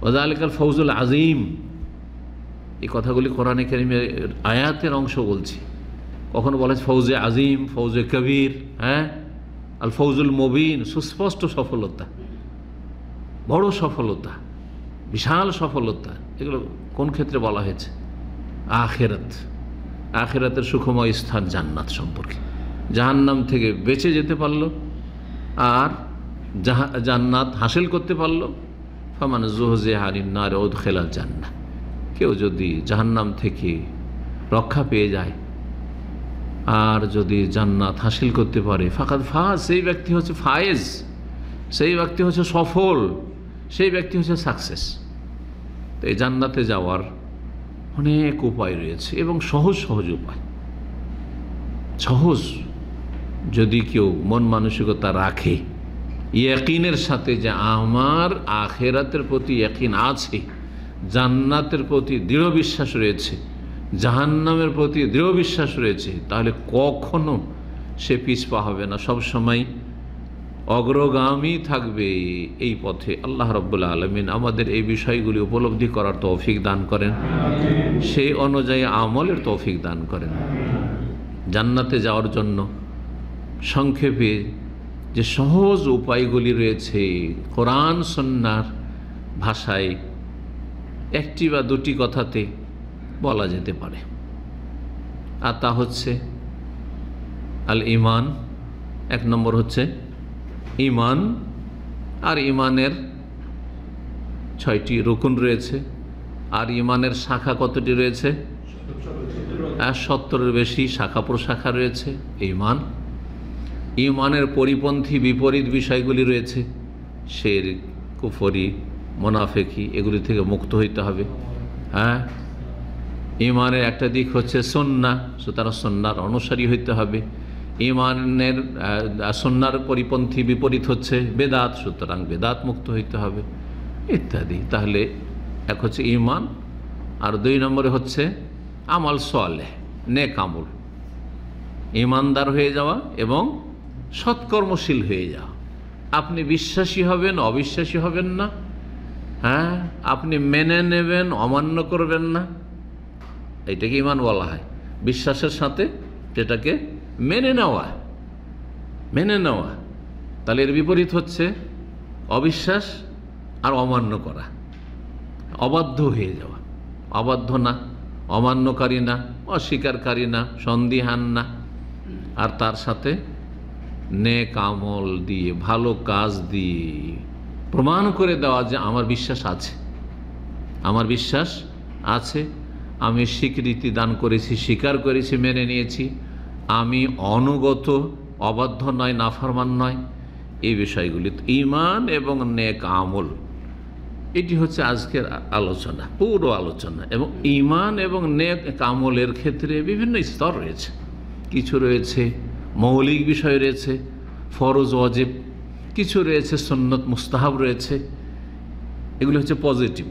ওয়াযালিকাল ফাউজুল আযীম, এই কথাগুলি কোরআনে কারীমের আয়াতের অংশ বলছি। কখনো বলা হয়েছে ফৌজে আজিম, ফৌজে কবির, হ্যাঁ, আল ফৌজুল মুবিন, সুস্পষ্ট সফলতা, বড় সফলতা, বিশাল সফলতা। এগুলো কোন ক্ষেত্রে বলা হয়েছে? আখিরাত, আখিরাতের সুখময় স্থান জান্নাত সম্পর্কে। জাহান্নাম থেকে বেঁচে যেতে পারলো আর জান্নাত হাসিল করতে পারলো। ফামান যুহজিহা আনিন নার ওয়া উদখিলাল জান্নাহ, কেউ যদি জাহান্নাম থেকে রক্ষা পেয়ে যায় আর যদি জান্নাত হাসিল করতে পারে, ফাকাদ ফাজ, সেই ব্যক্তি হচ্ছে ফায়েজ, সেই ব্যক্তি হচ্ছে সফল, সেই ব্যক্তি হচ্ছে সাকসেস। তো এই জান্নাতে যাওয়ার অনেক উপায় রয়েছে এবং সহজ সহজ উপায়। সহজ যদি কেউ মন মানসিকতা রাখে ইয়াকিনের সাথে যে আমার আখিরাতের প্রতি ইয়াকিন আছে, জান্নাতের প্রতি দৃঢ় বিশ্বাস রয়েছে, জাহান্নামের প্রতি দৃঢ় বিশ্বাস রয়েছে, তাহলে কখনো সে পিছপা হবে না, সব সময় অগ্রগামী থাকবে এই পথে। আল্লাহ রাব্বুল আলামিন আমাদের এই বিষয়গুলি উপলব্ধি করার তৌফিক দান করেন, সেই অনুযায়ী আমলের তৌফিক দান করেন। জান্নাতে যাওয়ার জন্য সংক্ষেপে যে সহজ উপায়গুলি রয়েছে কোরআন সুন্নাহর ভাষায় একটি বা দুটি কথাতে বলা যেতে পারে, আর তা হচ্ছে আল ঈমান। এক নম্বর হচ্ছে ঈমান, আর ঈমানের 6টি রুকুন রয়েছে। আর ঈমানের শাখা কতটি রয়েছে? 70-এর বেশি শাখা প্রশাখা রয়েছে। ঈমান, ঈমানের পরিপন্থী বিপরীত বিষয়গুলি রয়েছে, শিরক, কুফরি, মুনাফিকি, এগুলি থেকে মুক্ত হইতে হবে। হ্যাঁ, ঈমানের একটা দিক হচ্ছে সুন্নাহ, সুতরাং সুন্নাহর অনুসারী হইতে হবে। ঈমানের সুন্নাহর পরিপন্থী বিপরীত হচ্ছে বেদাত, সুতরাং বেদাত মুক্ত হইতে হবে ইত্যাদি। তাহলে এক হচ্ছে ঈমান, আর 2 নম্বরে হচ্ছে আমাল সালেহ, নেক আমল, ঈমানদার হয়ে যাওয়া এবং সৎকর্মশীল হয়ে যাওয়া। আপনি বিশ্বাসী হবেন, অবিশ্বাসী হবেন না। হ্যাঁ, আপনি মেনে নেবেন, অমান্য করবেন না, এইটাকে ঈমান বলা হয়। বিশ্বাসের সাথে যেটাকে মেনে নেওয়া, মেনে নেওয়া। তাহলে এর বিপরীত হচ্ছে অবিশ্বাস আর অমান্য করা, অবাধ্য হয়ে যাওয়া। অবাধ্য না, অমান্যকারী না, অস্বীকারী না, সন্দিহান না। আর তার সাথে নেক আমল দিয়ে, ভালো কাজ দিয়ে প্রমাণ করে দেওয়া যে আমার বিশ্বাস আছে, আমার বিশ্বাস আছে, আমি স্বীকৃতি দান করেছি, স্বীকার করেছি, মেনে নিয়েছি, আমি অনুগত, অবাধ্য নয়, নাফরমান নয়। এই বিষয়গুলি ঈমান এবং নেক আমল, এটি হচ্ছে আজকের আলোচনা, পুরো আলোচনা। এবং ঈমান এবং নেক আমলের ক্ষেত্রে বিভিন্ন স্তর রয়েছে। কিছু রয়েছে মৌলিক বিষয় রয়েছে, ফরজ ওয়াজিব, কিছু রয়েছে সুন্নত মুস্তাহাব রয়েছে। এগুলো হচ্ছে পজিটিভ,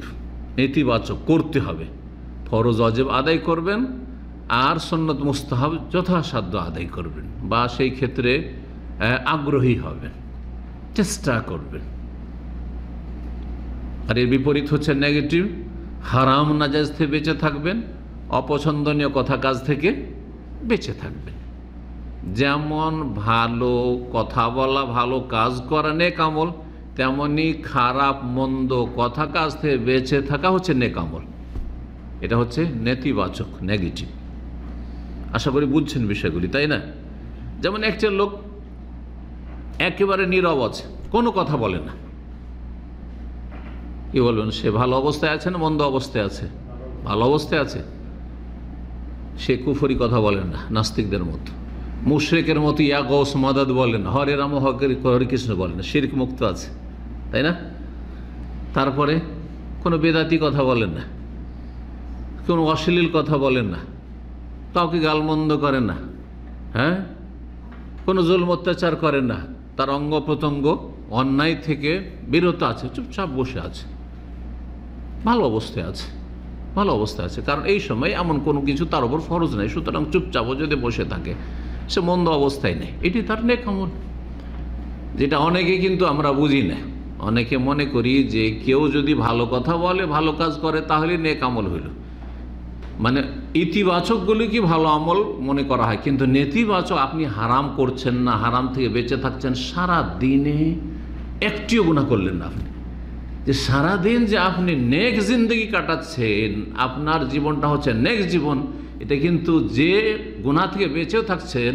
নেতিবাচক, করতে হবে। ফরজ ওয়াজিব আদায় করবেন আর সুন্নত মুস্তাহাব যথাসাধ্য আদায় করবেন, বা সেই ক্ষেত্রে আগ্রহী হবেন, চেষ্টা করবেন। আর এর বিপরীত হচ্ছে নেগেটিভ, হারাম নাজায়েজ থেকে বেঁচে থাকবেন, অপছন্দনীয় কথা কাজ থেকে বেঁচে থাকবেন। যেমন ভালো কথা বলা, ভালো কাজ করা নেক আমল, তেমনি খারাপ মন্দ কথা কাজ থেকে বেঁচে থাকা হচ্ছে নেক আমল। এটা হচ্ছে নেতিবাচক, নেগেটিভ। আশা করি বুঝছেন বিষয়গুলি, তাই না? যেমন একটা লোক একেবারে নীরব আছে, কোনো কথা বলে না, কি বলবেন? সে ভালো অবস্থায় আছে না মন্দ অবস্থায় আছে? ভালো অবস্থায় আছে। সে কুফরি কথা বলেন না, নাস্তিকদের মতো, মুশরিকের মতো ইয়া গৌস মাদাদ বলেন না, হরে রাম হরে কৃষ্ণ বলেন না, শিরক মুক্ত আছে, তাই না? তারপরে কোনো বেদাতি কথা বলেন না, কোনো অশ্লীল কথা বলেন না, কাউকে গালমন্দ করেন না, হ্যাঁ, কোনো জুলম অত্যাচার করেন না, তার অঙ্গ প্রত্যঙ্গ অন্যায় থেকে বিরত আছে, চুপচাপ বসে আছে, ভালো অবস্থায় আছে, ভালো অবস্থায় আছে। কারণ এই সময় এমন কোনো কিছু তার উপর ফরজ নেই, সুতরাং চুপচাপও যদি বসে থাকে সে মন্দ অবস্থায় নেই। এটি তার নেক আমল, যেটা অনেকে কিন্তু আমরা বুঝি না। অনেকে মনে করি যে কেউ যদি ভালো কথা বলে, ভালো কাজ করে, তাহলে নেক আমল হইল। মানে ইতিবাচকগুলি কি ভালো আমল মনে করা হয়, কিন্তু নেতিবাচক, আপনি হারাম করছেন না, হারাম থেকে বেঁচে থাকছেন, সারা দিনে একটিও গুনাহ করলেন না আপনি, যে সারাদিন যে আপনি নেক জিন্দগি কাটাচ্ছেন, আপনার জীবনটা হচ্ছে নেক জীবন, এটা কিন্তু যে গুনাহ থেকে বেঁচেও থাকছেন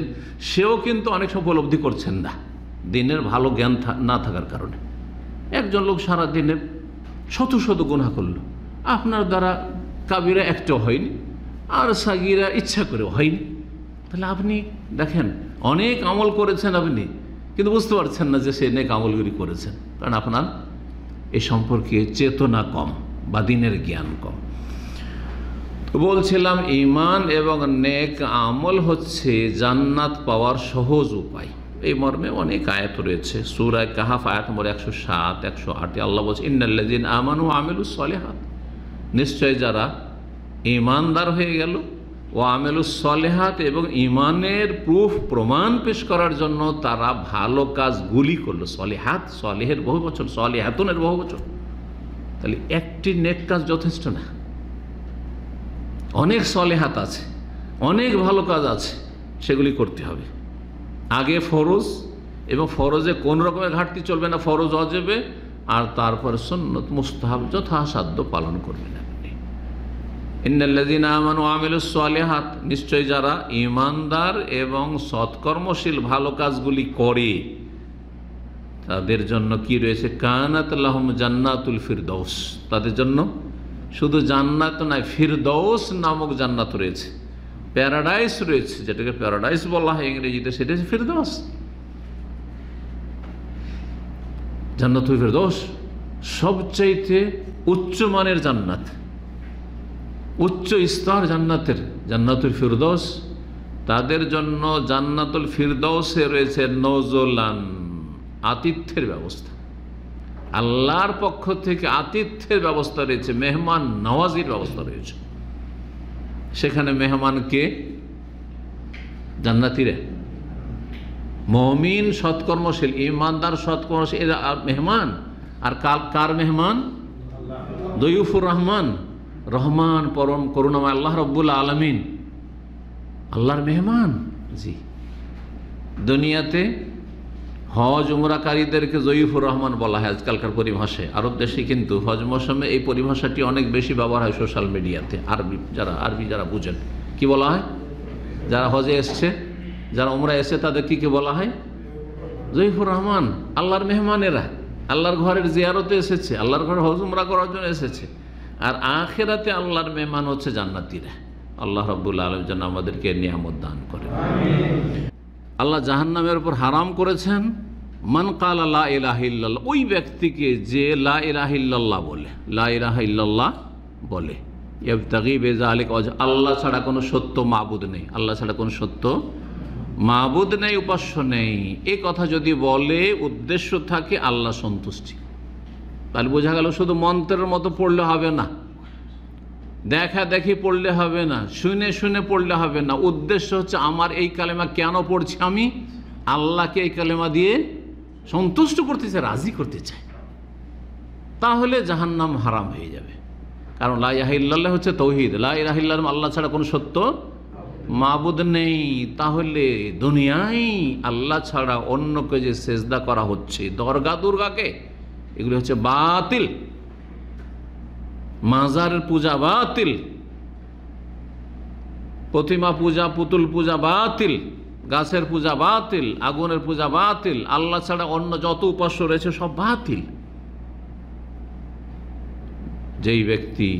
সেও কিন্তু অনেক সময় উপলব্ধি করছেন না, দিনের ভালো জ্ঞান না থাকার কারণে। একজন লোক সারা দিনে শত শত গুনাহ করলো, আপনার দ্বারা কাবিরা একটাও হয়নি, আর সাগিরা ইচ্ছা করেও হয়নি। তাহলে আপনি দেখেন অনেক আমল করেছেন আপনি, কিন্তু বুঝতে পারছেন না যে সে নেক আমলগুলি করেছেন, কারণ আপনার এ সম্পর্কে চেতনা কম বা দিনের জ্ঞান কম। বলছিলাম ঈমান এবং নেক আমল হচ্ছে জান্নাত পাওয়ার সহজ উপায়। এই মর্মে অনেক আয়াত রয়েছে। সূরা কাহাফ আয়াত নম্বর 107, 108 আল্লাহ বলছে, ইন্নাল্লাযীনা আমানু ওয়া আমিলুস সলিহাত, নিশ্চয় যারা ঈমানদার হয়ে গেল, ও আমিলুস সলিহাত, এবং ঈমানের প্রুফ প্রমাণ পেশ করার জন্য তারা ভালো কাজগুলি করলো। সলিহাত, সলিহের বহু বচন, সলিহাতুনের বহু বচন। তাহলে একটি নেক কাজ যথেষ্ট না, অনেক সলেহাত আছে, অনেক ভালো কাজ আছে, সেগুলি করতে হবে। আগে ফরজ, এবং ফরজে কোন রকমের ঘাটতি চলবে না, ফরজ ওয়াজিবে, আর তারপর সুন্নত মুস্তাহাব যথাসাধ্য পালন করবেন আপনি। ইন্নাল্লাযীনা আমানু ওয়া আমিলুস সলিহাত, নিশ্চয় যারা ঈমানদার এবং সৎকর্মশীল ভালো কাজগুলি করে তাদের জন্য কি রয়েছে, কানাত লাহুম জান্নাতুল ফিরদৌস, তাদের জন্য শুধু জান্নাত নয়, ফিরদৌস নামক জান্নাত রয়েছে, প্যারাডাইস রয়েছে, যেটাকে প্যারাডাইস বলা হয় ইংরেজিতে, সেটা হচ্ছে ফিরদৌস। জান্নাতুল ফিরদৌস সবচাইতে উচ্চ মানের জান্নাত, উচ্চ স্তর জান্নাতের, জান্নাতুল ফিরদৌস। তাদের জন্য জান্নাতুল ফিরদৌসে রয়েছে নজলান, আতিথ্যের ব্যবস্থা, আল্লাহর পক্ষ থেকে আতিথ্যের ব্যবস্থা রয়েছে, মেহমান নওয়াজির ব্যবস্থা রয়েছে। সেখানে মেহমানকে জান্নাতীরা, মুমিন সৎকর্মশীল, ঈমানদার সৎকর্মশীল এরা মেহমান। আর কার মেহমান? দয়ুফুর রহমান, রহমান পরম করুণাময় আল্লাহ রব্বুল আলামিন, আল্লাহর মেহমান। জি, দুনিয়াতে হজ উমরাকারীদেরকে জয়ীফুর রহমান বলা হয় আজকালকার পরিভাষায়। আরব দেশে কিন্তু হজ মৌসুমে এই পরিভাষাটি অনেক বেশি ব্যবহার হয় সোশ্যাল মিডিয়াতে। আরবি যারা বুঝেন কি বলা হয়, যারা হজে এসছে, যারা উমরা এসছে, তাদের কি বলা হয়? জয়ীফুর রহমান, আল্লাহর মেহমানেরা, আল্লাহর ঘরের জিয়ারতে এসেছে, আল্লাহর ঘরে হজ উমরা করার জন্য এসেছে। আর আখিরাতে আল্লাহর মেহমান হচ্ছে জান্নাতীরা। আল্লাহ রাব্বুল আলামিন যেন আমাদেরকে নিয়ামত দান করেন। আল্লাহ জাহান্নামের উপর হারাম করেছেন মান কালা লা ইলাহা ইল্লাল্লাহ, ওই ব্যক্তিকে যে লা ইলাহা ইল্লাল্লাহ বলে, লা ইলাহা ইল্লাল্লাহ বলে, ইবতাগি বিযালিকা ওয়াজহ, আল্লাহ ছাড়া কোনো সত্য মাবুদ নেই, আল্লাহ ছাড়া কোনো সত্য মাবুদ নেই, উপাস্য নেই, এই কথা যদি বলে উদ্দেশ্য থাকে আল্লাহ সন্তুষ্টি, তাহলে বোঝা গেল শুধু মন্ত্রের মতো পড়লে হবে না, দেখা দেখি পড়লে হবে না, শুনে শুনে পড়লে হবে না। উদ্দেশ্য হচ্ছে আমার এই কালেমা কেন পড়ছি, আমি আল্লাহকে এই কালেমা দিয়ে সন্তুষ্ট করতে চাই, রাজি করতে চাই, তাহলে জাহান্নাম হারাম হয়ে যাবে। কারণ লা ইলাহা ইল্লাল্লাহ হচ্ছে তাওহীদ, লা ইলাহা ইল্লাল্লাহ আল্লাহ ছাড়া কোনো সত্য মাবুদ নেই। তাহলে দুনিয়ায় আল্লাহ ছাড়া অন্যকে যে সেজদা করা হচ্ছে, দরগা দুর্গাকে, এগুলি হচ্ছে বাতিল। মাজারের পূজা বাতিল, প্রতিমা পূজা, পুতুল পূজা বাতিল, গাছের পূজা বাতিল, আগুনের পূজা বাতিল, আল্লাহ ছাড়া অন্য যত উপাস্য রয়েছে সব বাতিল। যেই ব্যক্তি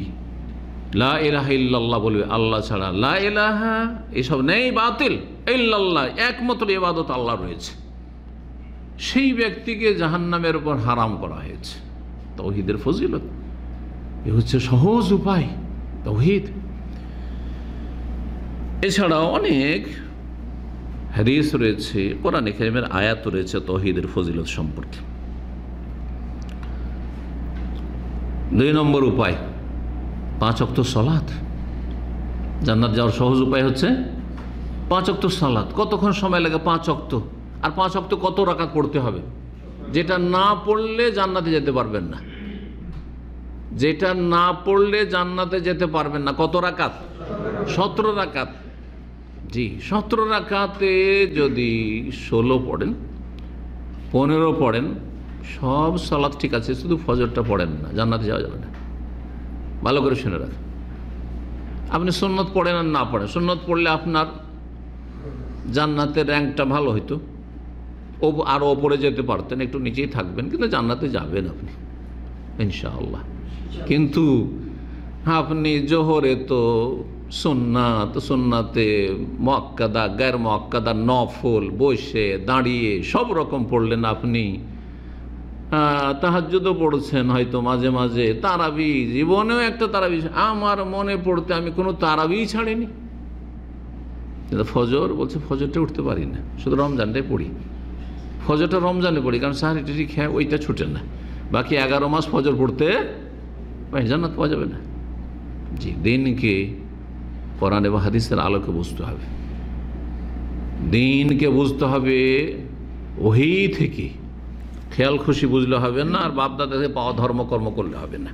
লা ইলাহা ইল্লাল্লাহ বলবে, আল্লাহ ছাড়া লা ইলাহা এসব নেই, বাতিল, ইল্লাল্লাহ একমাত্র ইবাদত আল্লাহ রয়েছে, সেই ব্যক্তিকে জাহান্নামের উপর হারাম করা হয়েছে। তাওহীদের ফজিলত এ হচ্ছে সহজ উপায়, তাওহীদ। এছাড়াও অনেক হাদিস রয়েছে, কোরআনে কারীমের আয়াত রয়েছে তাওহীদের ফজিলত সম্পর্কে। 2 নম্বর উপায় 5 ওয়াক্ত সালাত। জান্নাত যাওয়ার সহজ উপায় হচ্ছে 5 ওয়াক্ত সালাত। কতক্ষণ সময় লাগে? 5 ওয়াক্ত। আর 5 ওয়াক্ত কত রাকাত পড়তে হবে? যেটা না পড়লে জান্নাতে যেতে পারবেন না, যেটা না পড়লে জান্নাতে যেতে পারবেন না। কত রাকাত? 17 রাকাত। জি, 17 রাকাতে যদি 16 পড়েন, 15 পড়েন, সব সালাত ঠিক আছে, শুধু ফজরটা পড়েন না, জান্নাতে যাওয়া যাবে না। ভালো করে শুনে রাখেন। আপনি সুন্নত পড়েন আর না পড়েন, সুন্নত পড়লে আপনার জান্নাতের র্যাঙ্কটা ভালো হইতো, আরও ওপরে যেতে পারতেন, একটু নিচেই থাকবেন, কিন্তু জান্নাতে যাবেন আপনি ইনশাআল্লাহ। কিন্তু আপনি জোহরে তো সুন্নাত, সুন্নাতে মুআক্কাদা, গায়র মুআক্কাদা, নফল, বসে দাঁড়িয়ে সব রকম পড়লেন আপনি, তাহাজ্জুদও পড়ছেন হয়তো মাঝে মাঝে, তারাবি, জীবনেও একটা তারাবি আমার মনে পড়তে আমি কোনো তারাবি ছাড়িনি। ফজর বলছে ফজরটা উঠতে পারি না, শুধু রমজানটাই পড়ি, ফজরটা রমজানে পড়ি, কারণ সাহারি টারি খেয়ে ওইটা ছুটে না, বাকি 11 মাস ফজর পড়তে জান্নাত পাওয়া যাবে না। জি, দিনকে কোরআন এবং হাদিসের আলোকে বুঝতে হবে, দিনকে বুঝতে হবে ওহী থেকে, খেয়াল খুশি বুঝলে হবে না, আর বাপদাদা থেকে পাওয়া ধর্মকর্ম করলে হবে না।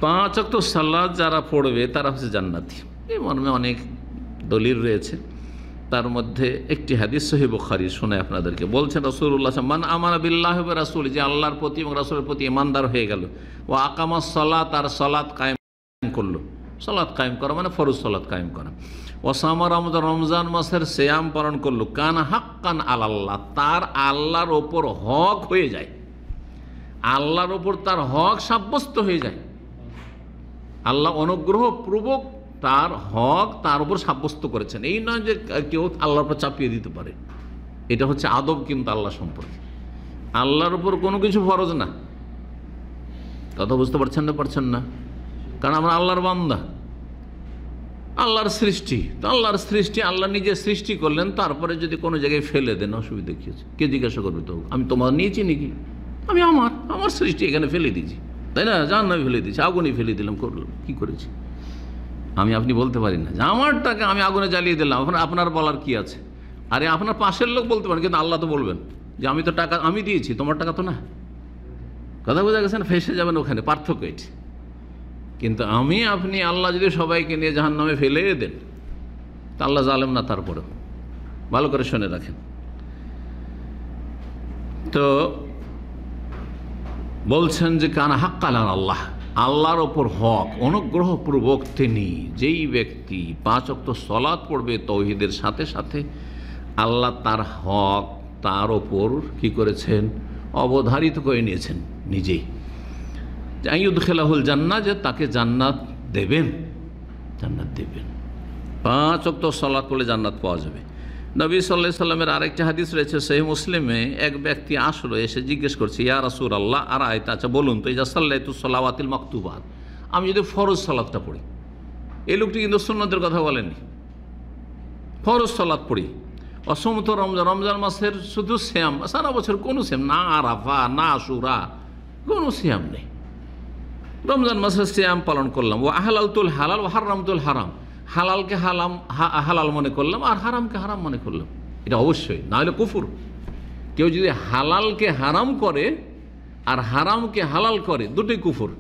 5 ওয়াক্ত সালাত যারা পড়বে তারা হচ্ছে জান্নাতি। এই মর্মে অনেক দলিল রয়েছে, তার মধ্যে একটি হাদিস সহিহ বুখারী শুনে আপনাদেরকে বলছেন, রাসূলুল্লাহ মান আমানা বিল্লাহি ওয়া রাসূলি, যে আল্লাহর প্রতি এবং রাসূলের প্রতি ঈমানদার হয়ে গেল, ও আকামাস সালাত, আর সালাত কায়েম করলো, সালাত কায়েম করা মানে ফরজ সালাত কায়েম করা, ও সামা রমজান, রমজান মাসের সিয়াম পালন করলো, কান হাক্কান আলাল্লাহ, তার আল্লাহর ওপর হক হয়ে যায়, আল্লাহর ওপর তার হক সাব্যস্ত হয়ে যায়, আল্লাহ অনুগ্রহপূর্বক তার হক তার উপর সাব্যস্ত করেছেন। এই নয় যে কেউ আল্লাহর উপর চাপিয়ে দিতে পারে, এটা হচ্ছে আদব কিন্তু আল্লাহ সম্পর্কে। আল্লাহর উপর কোনো কিছু ফরজ না, কথা বুঝতে পারছেন না? কারণ আমরা আল্লাহর বান্দা, আল্লাহর সৃষ্টি, তো আল্লাহর সৃষ্টি আল্লাহ নিজে সৃষ্টি করলেন, তারপরে যদি কোনো জায়গায় ফেলে দেন অসুবিধা কী আছে? কে জিজ্ঞাসা করবে? তো আমি তোমার নিয়েছি নাকি? আমি আমার সৃষ্টি এখানে ফেলে দিয়েছি, তাই না? জাহান্নামে ফেলে দিয়েছি, আগুনে ফেলে দিলাম, করলাম, কী করেছি? আপনি বলতে পারি না যে আমারটাকে আমি আগুনে জ্বালিয়ে দিলাম, আপনার বলার কি আছে? আরে আপনার পাশের লোক বলতে পারেন, কিন্তু আল্লাহ তো বলবেন যে আমি তো টাকা আমি দিয়েছি, তোমার টাকা তো না। কথা বোঝা গেছে না? ফেসে যাবেন ওখানে, পার্থক্য এটি। কিন্তু আপনি আল্লাহ যদি সবাইকে নিয়ে জাহান্নামে ফেলে দেন, তা আল্লাহ জালেম না? তারপরে ভালো করে শুনে রাখেন। তো বলছেন যে কানা হাক্কান আল্লাহ, আল্লাহর ওপর হক অনুগ্রহপূর্বক তিনি, যেই ব্যক্তি 5 ওয়াক্ত সালাত পড়বে তাওহীদের সাথে সাথে, আল্লাহ তার হক তার ওপর কি করেছেন? অবধারিত করে নিয়েছেন নিজেই, যে আইয়ুদখিলাহুল জান্নাহ, যে তাকে জান্নাত দেবেন, জান্নাত দেবেন। 5 ওয়াক্ত সালাত পড়লে জান্নাত পাওয়া যাবে। নবী সাল্লাল্লাহু আলাইহি সাল্লামের আরেকটা হাদিস রয়েছে সহিহ মুসলিমে, এক ব্যক্তি আসলো, এসে জিজ্ঞেস করছে, ইয়া রাসূলুল্লাহ আরাআইতা, আচ্ছা বলুন তো, ইজা সাল্লাইতুস সালাওয়াতিল মাকতুবাত, আমি যদি ফরজ সালাতটা পড়ি। এই লোকটি কিন্তু সুন্নতের কথা বলেননি, ফরজ সালাত পড়ি। অসমত রমজান, রমজান মাসের শুধু সিয়াম, সারা বছর কোনো সিয়াম না, আরাফা না আশুরা, কোনো সিয়াম নেই, রমজান মাসের সিয়াম পালন করলাম। ও আহলালতুল হালাল ও হারামতুল হারাম, হালালকে হালাল মনে করলাম আর হারামকে হারাম মনে করলাম। এটা অবশ্যই, না হলে কুফর। কেউ যদি হালালকে হারাম করে আর হারামকে হালাল করে, দুটোই কুফর।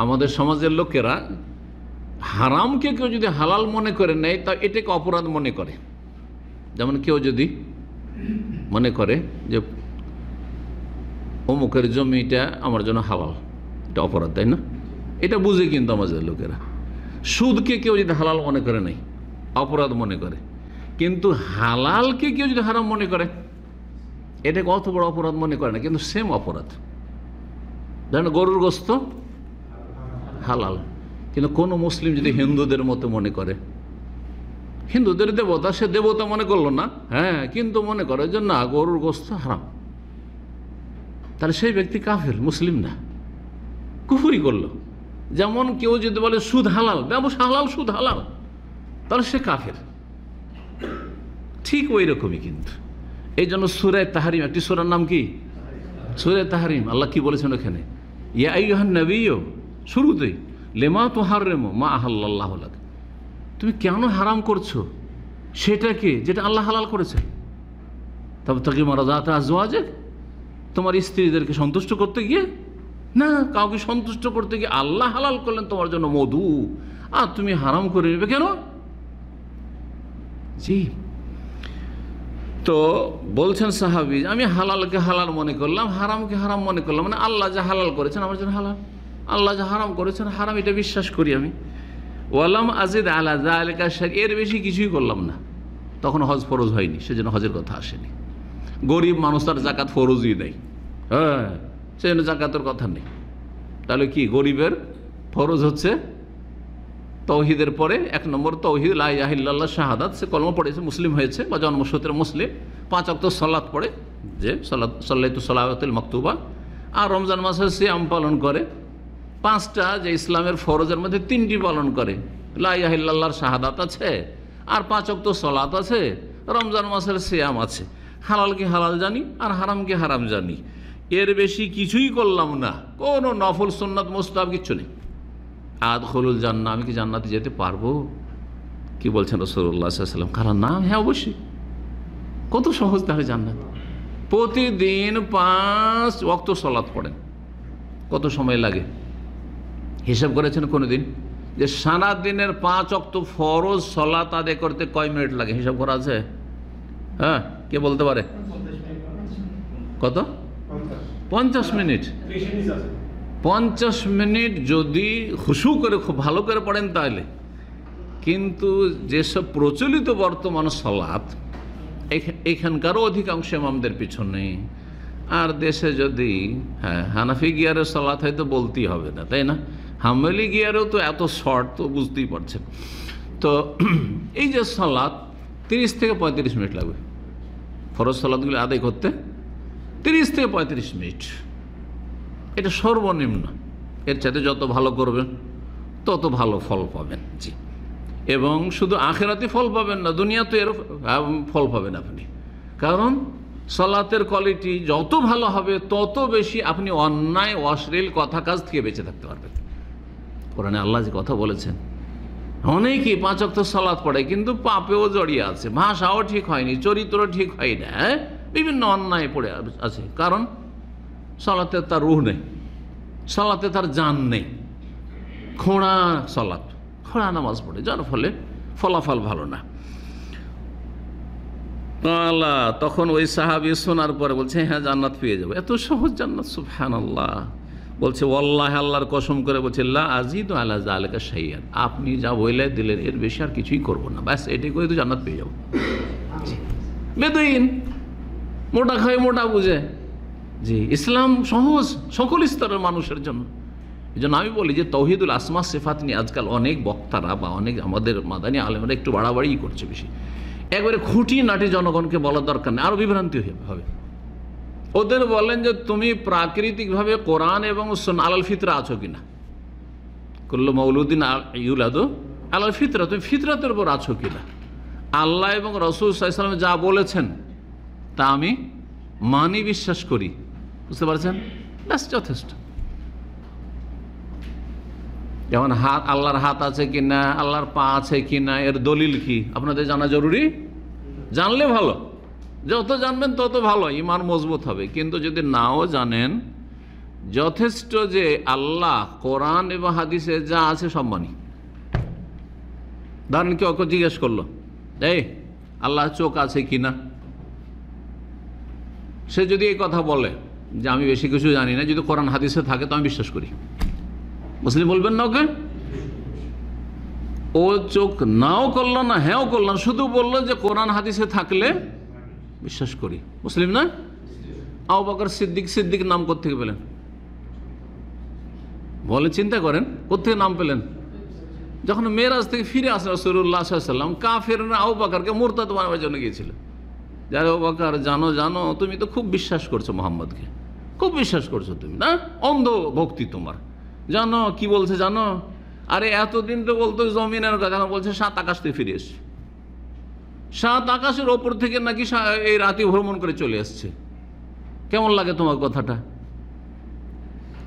আমাদের সমাজের লোকেরা হারামকে কেউ যদি হালাল মনে করে নেয়, তা এটাকে অপরাধ মনে করে। যেমন কেউ যদি মনে করে যে অমুকের জমিটা আমার জন্য হালাল, এটা অপরাধ, তাই না? এটা বুঝে কিন্তু আমাদের লোকেরা। সুদকে কেউ যদি হালাল মনে করে নাই, অপরাধ মনে করে, কিন্তু হালালকে কেউ যদি হারাম মনে করে, এটাকে অত বড় অপরাধ মনে করে না, কিন্তু সেম অপরাধ। ধরেন গরুর গোস্ত হালাল, কিন্তু কোনো মুসলিম যদি হিন্দুদের মতো মনে করে, হিন্দুদের দেবতা, সে দেবতা মনে করলো না, হ্যাঁ, কিন্তু মনে করে যে না, গরুর গোস্ত হারাম, তাহলে সেই ব্যক্তি কাফের, মুসলিম না, কুফরি করলো। যেমন কেউ যদি বলে সুদ হালাল, ব্যবসা হালাল, সুদ হালাল, তাহলে সে কাফের। ঠিক ওই রকমই কিন্তু। এই জন্য সূরা তাহরিম, একটি সূরার নাম কি? সূরা তাহরিম। আল্লাহ কি বলেছেন ওখানে? ইয়া আইয়ুহান নাবিয়্যু, শুরুতেই, লিমা তুহাররিমু মা আহাল্লাল্লাহু লাক, তুমি কেন হারাম করছো সেটাকে যেটা আল্লাহ হালাল করেছে? তবে তাকে মারাজাত আজওয়াজে, তোমার স্ত্রীদেরকে সন্তুষ্ট করতে গিয়ে না, কাউকে সন্তুষ্ট করতে গিয়ে আল্লাহ হালাল করলেন তোমার জন্য মধু, আর তুমি হারাম করে নেবে কেন? জি। তো বলছেন সাহাবী, আমি হালালকে হালাল মনে করলাম, হারামকে হারাম মনে করলাম, মানে আল্লাহ যা হালাল করেছেন আমার জন্য হালাল, আল্লাহ যা হারাম করেছেন হারাম, এটা বিশ্বাস করি আমি। ওয়ালাম আজিদ আলা যালিকা শাই, এর বেশি কিছুই করলাম না। তখন হজ ফরজ হয়নি, সেজন্য হজের কথা আসেনি। গরিব মানুষ, তার জাকাত ফরজই নেই, হ্যাঁ, সেজন্য জাকাতের কথা নেই। তাহলে কি গরিবের ফরজ হচ্ছে তৌহিদের পরে 1 নম্বর তৌহিদ, লা ইলাহা ইল্লাল্লাহ শাহাদাত, সে কলমা পড়েছে, মুসলিম হয়েছে বা জন্মসূত্রে মুসলিম, 5 ওয়াক্ত সালাত পড়ে, যে সাল্লাতু সালাওয়াতুল মাকতুবা, আর রমজান মাসে সিয়াম পালন করে, 5টা যে ইসলামের ফরজের মধ্যে 3টি পালন করে, লা ইলাহা ইল্লাল্লাহর শাহাদাত আছে, আর 5 ওয়াক্ত সালাত আছে, রমজান মাসের সিয়াম আছে। হালালকে হালাল জানি আর হারামকে হারাম জানি, এর বেশি কিছুই করলাম না, কোনো নফল সুন্নাত মুস্তাহাব কিচ্ছু নেই। আদখুলুল জান্নাহ, আমি কি জান্নাতে যেতে পারবো? কি বলছেন রাসূলুল্লাহ সাল্লাল্লাহু আলাইহি ওয়াসাল্লাম? কারণ না, হ্যাঁ অবশ্যই। কত সহজ তাহলে জান্নাত। প্রতিদিন 5 ওয়াক্ত সালাত পড়েন, কত সময় লাগে হিসাব করেছেন কোনোদিন? যে সারা দিনের 5 ওয়াক্ত ফরজ সালাত আদায় করতে কয় মিনিট লাগে, হিসাব করা আছে? হ্যাঁ, কে বলতে পারে? কত? 50 মিনিট। 50 মিনিট যদি খুশু করে খুব ভালো করে পড়েন তাহলে। কিন্তু যেসব প্রচলিত বর্তমান সালাত, এখানকারও অধিকাংশ ইমামদের পিছনে, আর দেশে যদি হানাফি গিয়ারের সালাত হয়তো বলতেই হবে না, তাই না? হাম্বলি গিয়ারেও তো এত শর্ট, তো বুঝতেই পারছেন। তো এই যে সালাত 30 থেকে 35 মিনিট লাগবে ফরজ সালাতগুলো আদায় করতে, 30 থেকে 35 মিনিট, এটা সর্বনিম্ন। এর চাইতে যত ভালো করবেন তত ভালো ফল পাবেন। জি। এবং শুধু আখেরাতে ফল পাবেন না, দুনিয়াতে এর ফল পাবেন আপনি। কারণ সালাতের কোয়ালিটি যত ভালো হবে তত বেশি আপনি অন্যায় অশ্লীল কথা কাজ থেকে বেঁচে থাকতে পারবেন। কোরআনে আল্লাহ যে কথা বলেছেন, অনেকেই 5 ওয়াক্ত সালাত পড়ে কিন্তু পাপেও জড়িয়ে আছে, ভাষাও ঠিক হয়নি, চরিত্র ঠিক হয় না, বিভিন্ন অন্যায় পড়ে আছে। কারণ সালাতে তার রুহ নেই, সালাতে তার জান নেই, খোঁড়া সালাত, খোঁড়া নামাজ পড়ে, যার ফলে ফলাফল ভালো না। তখন ওই সাহাবী শোনার পরে বলছে, হ্যাঁ জান্নাত পেয়ে যাবো। এত সহজ জান্নাত, সুবহানাল্লাহ। বলছে ওয়াল্লাহি, আল্লাহর কসম করে বলছে, লা আজিদু আলা যালিকা শাইআন, আপনি যা বলে দিলেন এর বেশি আর কিছুই করব না, ব্যাস এটাই করে তো জান্নাত পেয়ে যাবো। বেদুইন মোটা খায় মোটা বুঝে। জি, ইসলাম সহজ সকল স্তরের মানুষের জন্য। এই জন্য আমি বলি যে তৌহিদুল আসমা সিফাত নিয়ে আজকাল অনেক বক্তারা বা অনেক আমাদের মাদানী আলেমরা একটু বাড়াবাড়ি করছে বেশি। একবারে খুঁটিনাটি জনগণকে বলার দরকার নেই, আরও বিভ্রান্তি হবে। ওদের বলেন যে তুমি প্রাকৃতিকভাবে কোরআন এবং সুন্নাহ আলাল ফিতরা আছো কিনা, কুল্লু মাউলুদিন ইউলাদু আলাল ফিতরা, তুমি ফিতরাতের উপর আছো কিনা, আল্লাহ এবং রাসূল সাল্লাল্লাহু আলাইহি ওয়াসাল্লাম যা বলেছেন তা আমি মানি, বিশ্বাস করি। বুঝতে পারছেন? ব্যাস যথেষ্ট। যেমন হাত, আল্লাহর হাত আছে কিনা, আল্লাহর পা আছে কিনা, এর দলিল কি আপনাদের জানা জরুরি? জানলে ভালো, যত জানবেন তত ভালো, ঈমান মজবুত হবে। কিন্তু যদি নাও জানেন, যথেষ্ট যে আল্লাহ কোরআন এবং হাদিসে যা আছে সব মানি। ধরেন কেউ জিজ্ঞেস করলো, এই আল্লাহ চোখ আছে কিনা, সে যদি এই কথা বলে যে আমি বেশি কিছু জানি না, যদি কোরআন হাদিসে থাকে তো আমি বিশ্বাস করি, মুসলিম বলবেন না ওকে? ও চোখ নাও করলো না হ্যাঁও করলো না, শুধু বললো যে কোরআন হাদিসে থাকলে বিশ্বাস করি, মুসলিম না? আবু বকর সিদ্দিক নাম কোত্থেকে পেলেন? বলে চিন্তা করেন, কোত্থেকে নাম পেলেন? যখন মেরাজ থেকে ফিরে আসেন রাসূলুল্লাহ সাল্লাল্লাহু আলাইহি ওয়াসাল্লাম, কাফেররা আবু বকরকে মুরতাদ বানাবার জন্য গিয়েছিল। যারা আবু বকর জানো তুমি তো খুব বিশ্বাস করছো মোহাম্মদকে, খুব বিশ্বাস করছো তুমি, না অন্ধ ভক্তি তোমার, জানো কি বলছে জানো? আরে এতদিন তো বলতো জমিনের কথা, এখন বলছে 7 আকাশ থেকে ফিরে এসছে, 7 আকাশের ওপর থেকে নাকি এই রাতে ভ্রমণ করে চলে আসছে। কেমন লাগে তোমার কথাটা?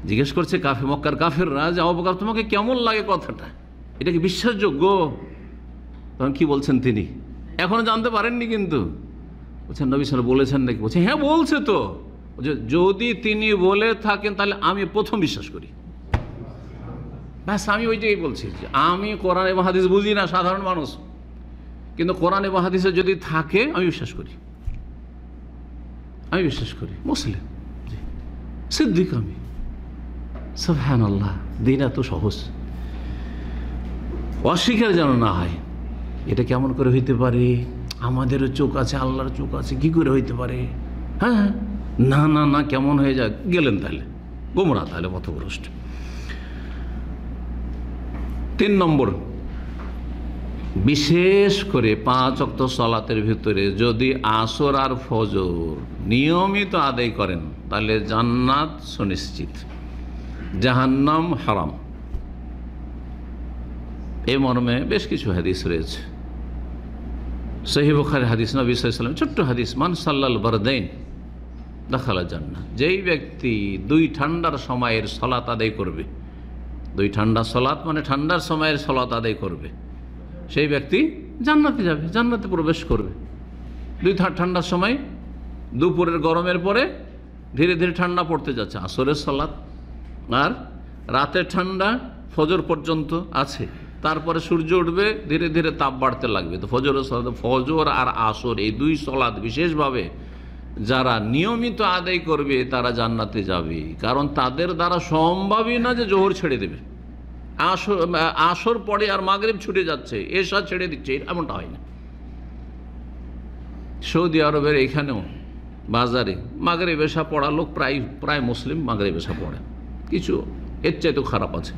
জিজ্ঞেস করছে মক্কার কাফেররা যে আবু বকর তোমাকে কেমন লাগে কথাটা, এটা কি বিশ্বাসযোগ্য? তখন কি বলছেন তিনি? এখনো জানতে পারেননি, কিন্তু বলছেন নবী সাল্লাল্লাহু আলাইহি ওয়াসাল্লাম বলেছেন নাকি? বলছে হ্যাঁ বলছে তো। যদি তিনি বলে থাকেন তাহলে আমি প্রথম বিশ্বাস করি। ব্যাস, আমি ওইটাই বলছি যে আমি কোরআন এবং হাদিস বুঝি না, সাধারণ মানুষ, কিন্তু কোরআন এবং হাদিসে যদি থাকে আমি বিশ্বাস করি, আমি বিশ্বাস করি। মুসলিম, সিদ্দিক আমি। সুবহানাল্লাহ, দিন এত সহজ, অস্বীকার যেন না হয়। এটা কেমন করে হইতে পারে? আমাদেরও চোখ আছে, আল্লাহর চোখ আছে, কি করে হইতে পারে? হ্যাঁ, না না না, কেমন হয়ে যায়? গেলেন তাহলে গোমরা, তাহলে পথভ্রষ্ট। 3 নম্বর, বিশেষ করে 5 ওয়াক্ত সালাতের ভিতরে যদি আসর আর ফজর নিয়মিত আদায় করেন তাহলে জান্নাত সুনিশ্চিত, জাহান্নাম হারাম। এই মর্মে বেশ কিছু হাদিস রয়েছে। সহিহ বুখারী হাদিস, নবী সাল্লাল্লাহু আলাইহি ওয়াসাল্লাম ছোট্ট হাদিস, মান সাল্লাল বারদাইন দাখালা জান্নাহ। যেই ব্যক্তি 2 ঠান্ডার সময়ের সালাত আদায় করবে, 2 ঠান্ডার সালাত মানে ঠান্ডার সময়ের সালাত আদায় করবে, সেই ব্যক্তি জান্নাতে যাবে, জান্নাতে প্রবেশ করবে। 2 ঠান্ডার সময়, দুপুরের গরমের পরে ধীরে ধীরে ঠান্ডা পড়তে যাচ্ছে, আসরের সালাত, আর রাতের ঠান্ডা ফজর পর্যন্ত আছে, তারপরে সূর্য উঠবে, ধীরে ধীরে তাপ বাড়তে লাগবে। তো ফজর আর আসর এই 2 সালাত বিশেষভাবে যারা নিয়মিত আদায় করবে তারা জান্নাতে যাবে, কারণ তাদের দ্বারা সম্ভবই না যে জোহর ছেড়ে দেবে, আসর পড়ে আর মাগরিব ছুটে যাচ্ছে, এশা ছেড়ে দিচ্ছে, এমনটা হয় না। সৌদি আরবের এখানেও বাজারে মাগরিব এশা পড়া লোক প্রায় মুসলিম মাগরিব এশা পড়ে, কিছু এর চাইতেও খারাপ আছে।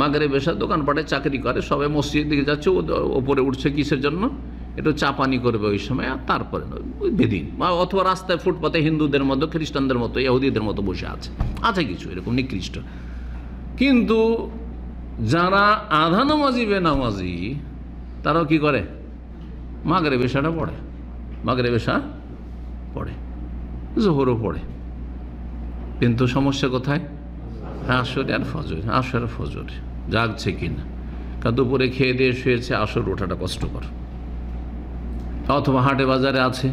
মাগরিব এশা দোকানপাটে চাকরি করে, সবাই মসজিদের দিকে যাচ্ছে, ওপরে উঠছে কিসের জন্য? একটু চা পানি করবে ওই সময়, আর তারপরে বেদিন অথবা রাস্তায় ফুটপাতে হিন্দুদের মতো, খ্রিস্টানদের মতো, ইহুদিদের মতো বসে আছে কিছু এরকম নিকৃষ্ট। কিন্তু যারা আধা নামাজি বেনামাজি তারাও কি করে? মাগরিব এশাটা পড়ে, মাগরিব এশা পড়ে, জোহরও পড়ে। কিন্তু সমস্যা কোথায়? আসরে আর ফজর, আসর ফজর জাগছে কিনা, কারণ দুপুরে খেয়ে দিয়ে শুয়েছে, আসর ওঠাটা কষ্টকর। অথবা হাটে বাজারে আছে,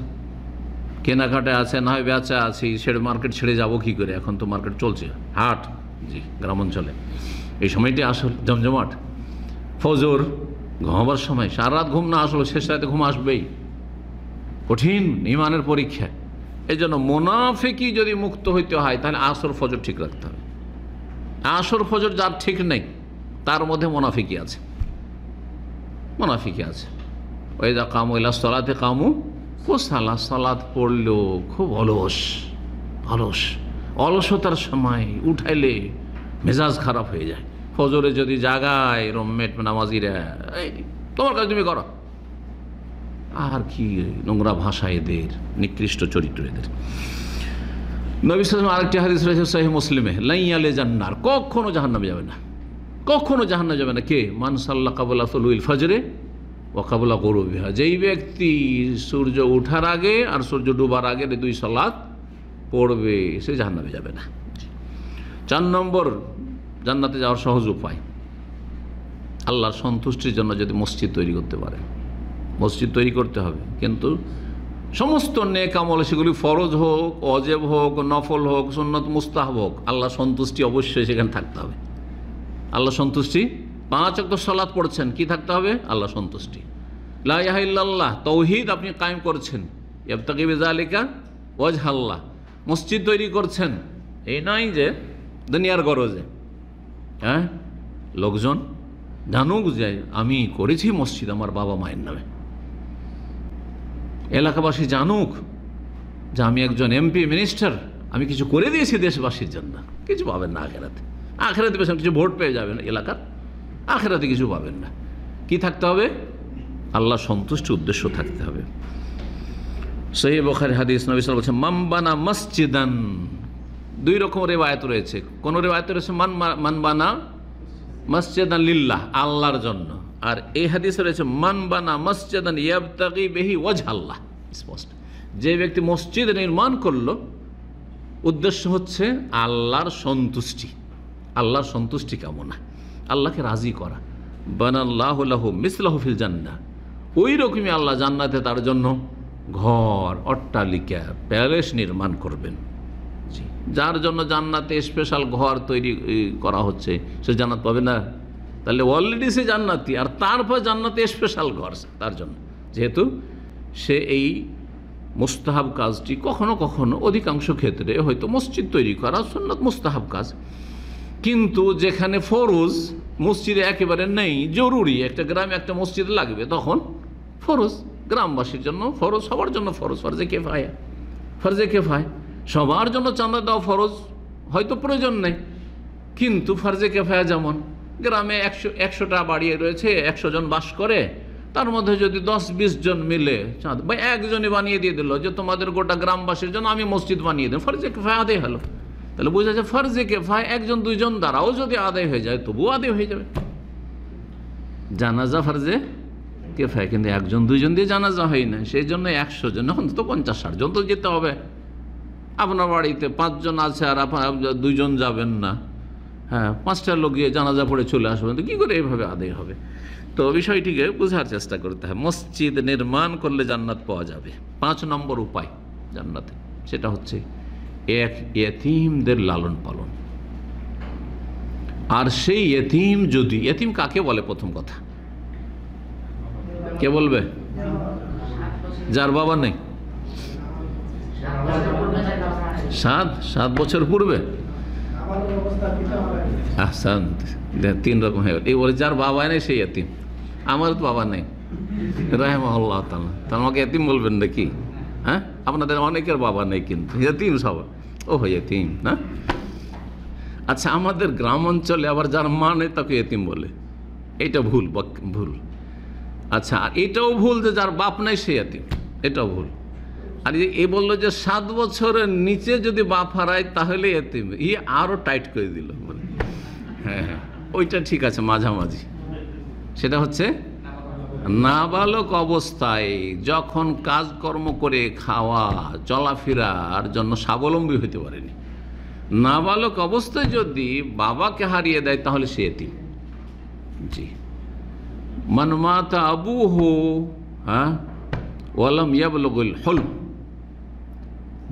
কেনাকাটা আছে, না হয় বেচা আছে, সেটা মার্কেট ছেড়ে যাব কি করে? এখন তো মার্কেট চলছে, হাট, জি, গ্রাম অঞ্চলে এই সময়টি আসল জমজমাট। ফজর ঘুমাবার সময়, সারা রাত ঘুম না আসলে শেষ রাতে ঘুম আসবেই, কঠিন ইমানের পরীক্ষা। এই জন্য মুনাফিকি যদি মুক্ত হইতে হয় তাহলে আসর ফজর ঠিক রাখতে হবে। আসর ফজর যার ঠিক নেই তার মধ্যে মুনাফিকি আছে, মুনাফিকি আছে। ওই যা কামু ইলা সালাতে কামু কুসালা, সালাত পড়লেও খুব অলসতার সময় উঠাইলে মেজাজ খারাপ হয়ে যায়। ফজরে যদি জাগায় রুমমেট নামাজিরা, এই তোমার কাজ তুমি করো, আর কি নোংরা ভাষা এদের, নিকৃষ্ট চরিত্র এদের। নবী সাল্লাল্লাহু আলাইহি ওয়াসাল্লাম আরেকটি হাদিস রয়েছে সহিহ মুসলিমে, লাইয়ালে জান্নার, কখনো জাহান্নামে যাবে না, কখনো জাহান্নামে যাবে না। কে? মান সাল্লা কাবলা তুলুল ফজরে ও কাবলা গুরুবিহা, যেই ব্যক্তি সূর্য ওঠার আগে আর সূর্য ডুবার আগে 2 সালাত পড়বে, সে জাহান্নামে যাবে না। 4 নম্বর, জান্নাতে যাওয়ার সহজ উপায়, আল্লাহর সন্তুষ্টির জন্য যদি মসজিদ তৈরি করতে পারে, মসজিদ তৈরি করতে হবে, কিন্তু সমস্ত নেক আমল, সেগুলি ফরজ হোক, ওয়াজিব হোক, নফল হোক, সুন্নত মুস্তাহাব হোক, আল্লাহ সন্তুষ্টি অবশ্যই সেখানে থাকতে হবে। আল্লাহ সন্তুষ্টি, 5 ওয়াক্ত সালাত পড়ছেন, কি থাকতে হবে? আল্লাহ সন্তুষ্টি। লা ইলাহা ইল্লাল্লাহ, তাওহীদ আপনি কায়েম করছেন, ইবতাগি বিযালিকা ওয়াজহাল্লাহ, মসজিদ তৈরি করছেন, এই নয় যে দুনিয়ার গরজে, হ্যাঁ, লোকজন জানুক যে আমি করেছি মসজিদ আমার বাবা মায়ের নামে, এলাকাবাসী জানুক যে আমি একজন এমপি মিনিস্টার, আমি কিছু করে দিয়েছি দেশবাসীর জন্য। কিছু পাবেন না আখেরাতে, আখেরাতে বেশ কিছু ভোট পেয়ে যাবেন এলাকার, আখেরাতে কিছু পাবেন না। কি থাকতে হবে? আল্লাহ সন্তুষ্টি উদ্দেশ্য থাকতে হবে। সহিহ বুখারী হাদিস, নবী সাল্লাল্লাহু আলাইহি ওয়াসাল্লাম বলেছেন, মান বানা মসজিদান, 2 রকম রিওয়ায়াত রয়েছে। কোন রিওয়ায়াতে রয়েছে মান বানা মসজিদান লিল্লাহ, আল্লাহর জন্য, আর এই হাদিসে রয়েছে মান বানা মসজিদান ইয়াবতাগি বিহি ওয়াজহাল্লাহ। স্পষ্ট, যে ব্যক্তি মসজিদ নির্মাণ করলো উদ্দেশ্য হচ্ছে আল্লাহর সন্তুষ্টি, আল্লাহর সন্তুষ্টি কামনা, আল্লাহকে রাজি করা। বানাল্লাহু লাহু মিসলাহু ফিল জান্নাহ, ওই রকমই আল্লাহ জান্নাতে তার জন্য ঘর, অট্টালিকা, প্যালেস নির্মাণ করবেন। জি, যার জন্য জান্নাতে স্পেশাল ঘর তৈরি করা হচ্ছে সে জান্নাত পাবে না? তাহলে অলরেডি সে জান্নাতি, আর তারপর জান্নাতে স্পেশাল ঘর তার জন্য, যেহেতু সে এই মুস্তাহাব কাজটি কখনো কখনো, অধিকাংশ ক্ষেত্রে হয়তো মসজিদ তৈরি করা সুন্নাত মুস্তাহাব কাজ, কিন্তু যেখানে ফরজ মসজিদে একেবারে নেই, জরুরি একটা গ্রামে একটা মসজিদ লাগবে, তখন ফরজ গ্রামবাসীর জন্য ফরজ, সবার জন্য ফরজ, ফরজে কেফায়া। ফরজে কেফায় সবার জন্য চাঁদা দেওয়া ফরজ, হয়তো প্রয়োজন নেই, কিন্তু ফরজে কেফায়া যেমন গ্রামে 100টা বাড়ি রয়েছে, 100 জন বাস করে, তার মধ্যে যদি 10-20 জন মিলে চাঁদ বা একজনই বানিয়ে দিয়ে দিল যে তোমাদের গোটা গ্রামবাসীর জন্য আমি মসজিদ বানিয়ে দিই, ফরজে কেফায়া আদায় হলো। তাহলে বোঝা যায় ফরজে কেফায়া 1-2 জন দ্বারাও যদি আদায় হয়ে যায় তবুও আদায় হয়ে যাবে। জানাজা ফরজে কেফায়া, কিন্তু 1-2 জন দিয়ে জানাজা হয় না, সেই জন্য 100 জন, এখন তো 50-60 জন তো যেতে হবে। আপনার বাড়িতে 5 জন আছে আর আপনার 2 জন যাবেন না, হ্যাঁ 5টা লোক গিয়ে জানাজা পড়ে চলে আসবেন, তো কী করে এইভাবে আদায় হবে? তো বিষয়টিকে বোঝার চেষ্টা করতে হয়। মসজিদ নির্মাণ করলে জান্নাত পাওয়া যাবে। 5 নম্বর উপায় জান্নাতে, সেটা হচ্ছে ইয়েতিমদের লালন পালন। আর সেই ইয়েতিম, যদি ইয়েতিম কাকে বলে, প্রথম কথা কে বলবে? যার বাবা নেই, 7 বছর পূর্বে, 3 রকম হয়ে গেল। এই বলে যার বাবা নেই সেই ইয়েতিম। আমার তো বাবা নেই, রাহিমাহুল্লাহ তাআলা, তাহলে আমাকে ইয়েতিম বলবেন নাকি? হ্যাঁ, আপনাদের অনেকের বাবা নেই কিন্তু ইয়েতিম সবাই, ও ইয়েতিম না। আচ্ছা, আমাদের গ্রাম অঞ্চলে আবার যার মা নেই তাকে ইয়েতিম বলে, এটা ভুল। আচ্ছা, আর এটাও ভুল যে যার বাপ নাই সে ইয়েতিম, এটাও ভুল। আর এ বললো যে 7 বছরের নিচে যদি বাপ হারায় তাহলে ইয়েতিম, আরও টাইট করে দিল। হ্যাঁ, ওইটা ঠিক আছে, মাঝামাঝি। সেটা হচ্ছে নাবালক অবস্থায় যখন কাজকর্ম করে খাওয়া চলাফেরার জন্য স্বাবলম্বী হতে পারেনি, নাবালক অবস্থায় যদি বাবাকে হারিয়ে দেয় তাহলে সে ইয়েতিম। জি, মান মাতা আবুহু ওয়ালাম ইয়াবলুগুল হুলম,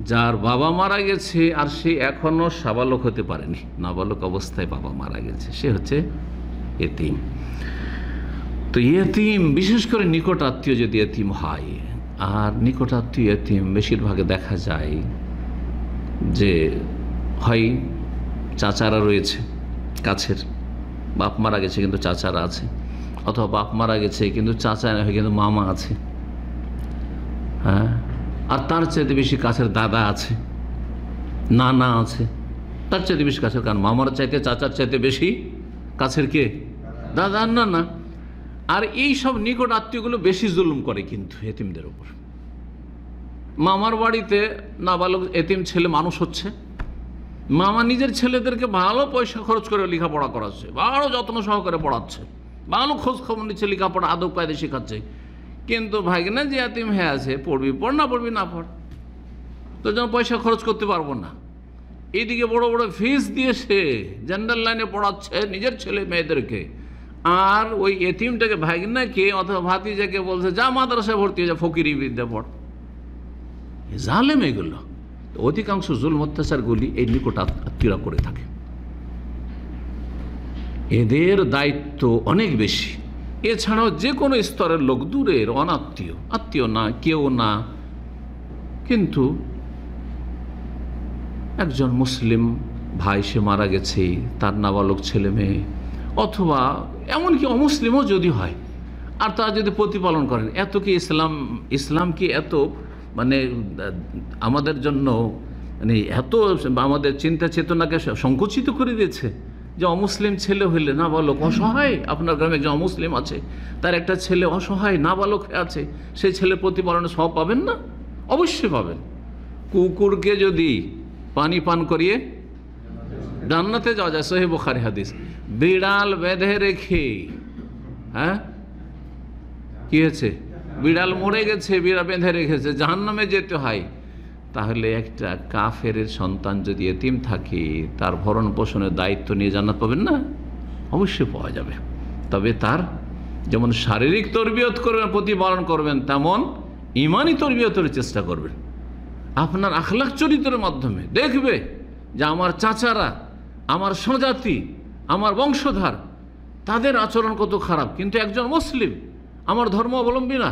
যার বাবা মারা গেছে আর সে এখনো সাবালক হতে পারেনি, নাবালক অবস্থায় বাবা মারা গেছে, সে হচ্ছে ইয়েতিম। তো ইয়েতিম, বিশেষ করে নিকট আত্মীয় যদি ইয়েতিম হয়, আর নিকট আত্মীয় ইয়েতিম বেশিরভাগে দেখা যায় যে হয় চাচারা রয়েছে কাছের, বাপ মারা গেছে কিন্তু চাচারা আছে, অথবা বাপ মারা গেছে কিন্তু চাচা না হয় কিন্তু মামা আছে, হ্যাঁ, আর তার চাইতে বেশি কাছের দাদা আছে, নানা আছে, তার চাইতে বেশি কাছের, কারণ মামার চাইতে চাচার চাইতে বেশি কাছের কে? দাদা আর নানা। আর এই সব নিকট আত্মীয়গুলো বেশি জুলুম করে কিন্তু এতিমদের উপর। মামার বাড়িতে নাবালক এতিম ছেলে মানুষ হচ্ছে, মামা নিজের ছেলেদেরকে ভালো পয়সা খরচ করে লেখাপড়া করাচ্ছে, ভালো যত্ন সহকারে পড়াচ্ছে, ভালো খোঁজ খবর নিচ্ছে, লেখাপড়া আদব কায়দা শেখাচ্ছে, কিন্তু ভাগনা যে এতিম হয়ে আছে, পড়বি পড়, না পড়বি না পড়, তোর জন্য পয়সা খরচ করতে পারবো না। এইদিকে বড় বড় ফিস দিয়ে সে জেনারেল লাইনে পড়াচ্ছে নিজের ছেলে মেয়েদেরকে, আর ওই এতিমটাকে ভাগনাকে অথবা ভাতিজাকে বলছে যা মাদ্রাসায় ভর্তি হয়ে যা, ফকিরি বিদ্যা পড়। জালেম এগুলো। অধিকাংশ জুলম অত্যাচারগুলি এই নিকট আত্মীয়রা করে থাকে, এদের দায়িত্ব অনেক বেশি। এছাড়াও যে কোনো স্তরের লোক, দূরের অনাত্মীয়, আত্মীয় না, কেউ না, কিন্তু একজন মুসলিম ভাই সে মারা গেছে, তার নাবালক ছেলে মেয়ে, অথবা এমনকি অমুসলিমও যদি হয়, আর তারা যদি প্রতিপালন করেন, এত কি ইসলাম কি এত মানে আমাদের জন্য মানে এত আমাদের চিন্তা চেতনাকে সংকুচিত করে দিয়েছে যে অমুসলিম ছেলে হইলে নাবালক অসহায়, আপনার গ্রামে একজন অমুসলিম আছে, তার একটা ছেলে অসহায় নাবালক হয়ে আছে, সেই ছেলে প্রতিপালনের সব পাবেন না? অবশ্যই পাবেন। কুকুরকে যদি পানি পান করিয়ে জান্নাতে যাওয়া যায়, সহিহ বুখারী হাদিস। বিড়াল বেঁধে রেখে, হ্যাঁ কি হয়েছে? বিড়াল মরে গেছে, বিড়াল বেঁধে রেখেছে, জাহান্নামে যেতে হয়। তাহলে একটা কাফের সন্তান যদি এতিম থাকে, তার ভরণ পোষণের দায়িত্ব নিয়ে জান্নাত পাবেন না? অবশ্যই পাওয়া যাবে। তবে তার যেমন শারীরিক তরবিয়ত করবেন, প্রতিপালন করবেন, তেমন ইমানি তরবিয়তের চেষ্টা করবেন। আপনার আখলাক চরিত্রের মাধ্যমে দেখবে যে আমার চাচারা, আমার স্বজাতি, আমার বংশধর, তাদের আচরণ কত খারাপ, কিন্তু একজন মুসলিম, আমার ধর্ম অবলম্বী না,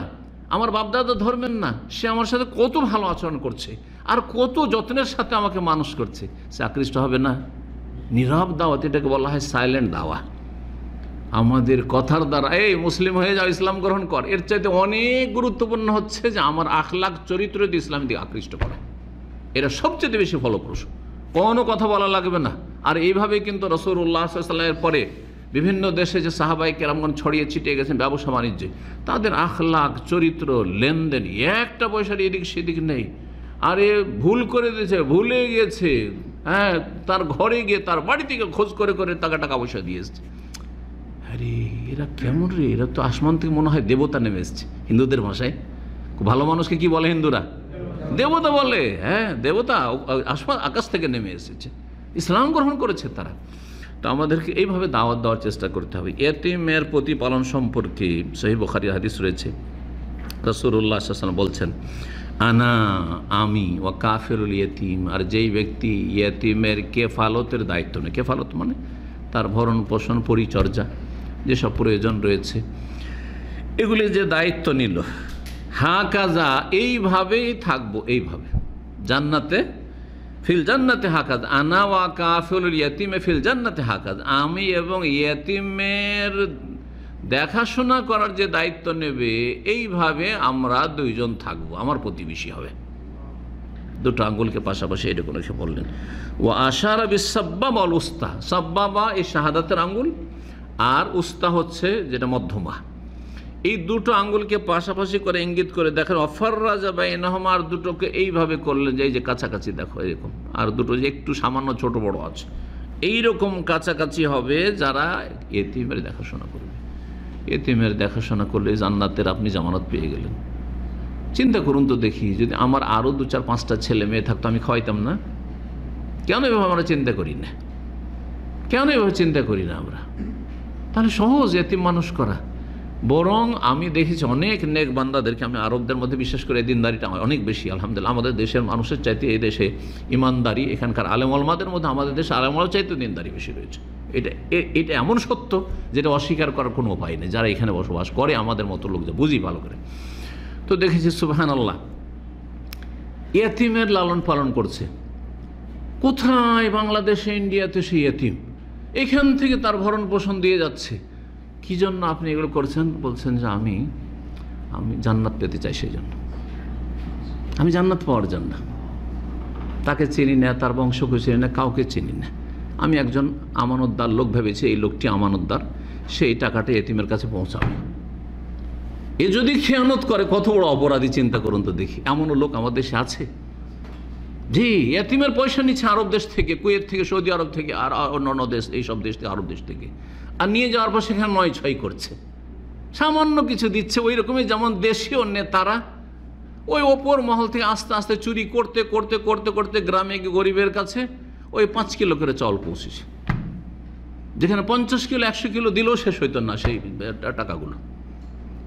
আমার বাপদাদা ধর্মের না, সে আমার সাথে কত ভালো আচরণ করছে আর কত যত্নের সাথে আমাকে মানুষ করছে, সে আকৃষ্ট হবে না? নীরব দাওয়াত, এটাকে বলা হয় সাইলেন্ট দাওয়া। আমাদের কথার দ্বারা এই মুসলিম হয়ে যাও, ইসলাম গ্রহণ কর, এর চাইতে অনেক গুরুত্বপূর্ণ হচ্ছে যে আমার আখলাক চরিত্র দিয়ে ইসলামের দিকে আকৃষ্ট করা। এটা সবচেয়ে বেশি ফলপ্রসূ, কোনো কথা বলা লাগবে না। আর এইভাবে কিন্তু রাসূলুল্লাহ সাল্লাল্লাহু আলাইহি ওয়াসাল্লামের পরে বিভিন্ন দেশে যে সাহাবায়ে কেরামগণ ছড়িয়ে ছিটিয়ে গেছেন ব্যবসা বাণিজ্যে, তাদের আখলাক চরিত্র লেনদেন একটা পয়সার এদিক সেদিক নেই। আরে ভুল করে দিয়েছে, ভুলে গিয়েছে, হ্যাঁ, তার ঘরে গিয়ে তার বাড়ি থেকে খোঁজ করে করে তাকে টাকা পয়সা দিয়ে এসছে। আরে এরা কেমন রে, এরা তো আসমান থেকে মনে হয় দেবতা নেমে এসছে। হিন্দুদের ভাষায় খুব ভালো মানুষকে কি বলে হিন্দুরা? দেবতা বলে। হ্যাঁ, দেবতা আসমান আকাশ থেকে নেমে এসেছে, ইসলাম গ্রহণ করেছে তারা। তো আমাদেরকে এইভাবে দাওয়াত দেওয়ার চেষ্টা করতে হবে। এতিমের প্রতিপালন সম্পর্কে সহিহ বুখারী হাদিস রয়েছে, রাসূলুল্লাহ সাল্লাল্লাহু আলাইহি ওয়াসাল্লাম বলছেন, আনা, আমি, ওয়া কাফিরুল ইয়েতিম, আর যেই ব্যক্তি ইয়েতিমের কেফালতের দায়িত্ব নেয়, কেফালত মানে তার ভরণ পোষণ পরিচর্যা যেসব প্রয়োজন রয়েছে এগুলি যে দায়িত্ব নিল, হাকাজা, এইভাবেই থাকবো, এইভাবে জান্নাতে ফিল জান্নাতে হাকাজ, আনা ওয়া কাফিলুল ইয়াতিমে ফিল জান্নাতে হাকাজ, আমি এবং ইয়াতিমের দেখাশোনা করার যে দায়িত্ব নেবে এইভাবে আমরা দুইজন থাকবো, আমার প্রতিবেশী হবে। দুটো আঙ্গুলকে পাশাপাশি এটা কোনো বললেন। ও আশারা বিসাব্বাবা ওয়াল উস্তা, সাব্বাবা এই শাহাদাতের আঙ্গুল, আর উস্তা হচ্ছে যেটা মধ্যমা, এই দুটো আঙ্গুলকে পাশাপাশি করে ইঙ্গিত করে দেখেন, অফাররাজা বাইনাহুমা, আর দুটোকে এইভাবে করলেন যে এই যে কাছাকাছি দেখো এরকম, আর দুটো যে একটু সামান্য ছোট বড় আছে এইরকম কাছাকাছি হবে যারা এতিমের দেখাশোনা করবে। এতিমের দেখাশোনা করলে জান্নাতের আপনি জামানত পেয়ে গেলেন। চিন্তা করুন তো দেখি, যদি আমার আরও 2-4-5টা ছেলে মেয়ে থাকতো, আমি খাওয়াইতাম না? কেন এভাবে আমরা চিন্তা করি না? কেন এভাবে চিন্তা করি না আমরা? তাহলে সহজ এতিম মানুষ করা। বরং আমি দেখেছি অনেক নেক বান্দাদেরকে, আমি আরবদের মধ্যে বিশেষ করে দিনদারিটা অনেক বেশি আলহামদুলিল্লাহ। আমাদের দেশের মানুষের চাইতে এই দেশে ইমানদারি, এখানকার আলেম ওলামাদের মধ্যে আমাদের দেশে আলেম ওলামার চাইতে দিনদারি বেশি রয়েছে। এটা এমন সত্য যেটা অস্বীকার করার কোনো উপায় নেই, যারা এখানে বসবাস করে আমাদের মতো লোক, যা বুঝি ভালো করে। তো দেখেছি সুবহানাল্লাহ, ইয়েতিমের লালন পালন করছে। কোথায়? বাংলাদেশে, ইন্ডিয়াতে সেই ইয়েতিম, এখান থেকে তার ভরণ পোষণ দিয়ে যাচ্ছে। কী জন্য আপনি এগুলো করছেন? বলছেন যে আমি জান্নাত পেতে চাই, সেই জন্য, আমি জান্নাত পাওয়ার জন্য। তাকে চিনি না, তার বংশকে চিনি না, কাউকে চিনি না, আমি একজন আমানতদার লোক ভেবেছি, এই লোকটি আমানতদার, সেই টাকাটা এতিমের কাছে পৌঁছাবে। এ যদি খেয়ানত করে কত বড় অপরাধী, চিন্তা করুন তো দেখি। এমনও লোক আমাদের দেশে আছে, জি, এতিমের পয়সা নিচ্ছে আরব দেশ থেকে, কুয়েত থেকে, সৌদি আরব থেকে, আর অন্যান্য দেশ, এইসব দেশ থেকে, আরব দেশ থেকে, আর নিয়ে যাওয়ার পর সেখানে 9-6 করছে, সামান্য কিছু দিচ্ছে। ওই রকমই যেমন দেশীয় নেতারা ওই ওপর মহল থেকে আস্তে আস্তে চুরি করতে করতে করতে করতে গ্রামে গরিবের কাছে ওই 5 কিলো করে চাউল পৌঁছেছে, যেখানে 50 কিলো 100 কিলো দিলেও শেষ হইতো না, সেই টাকাগুলো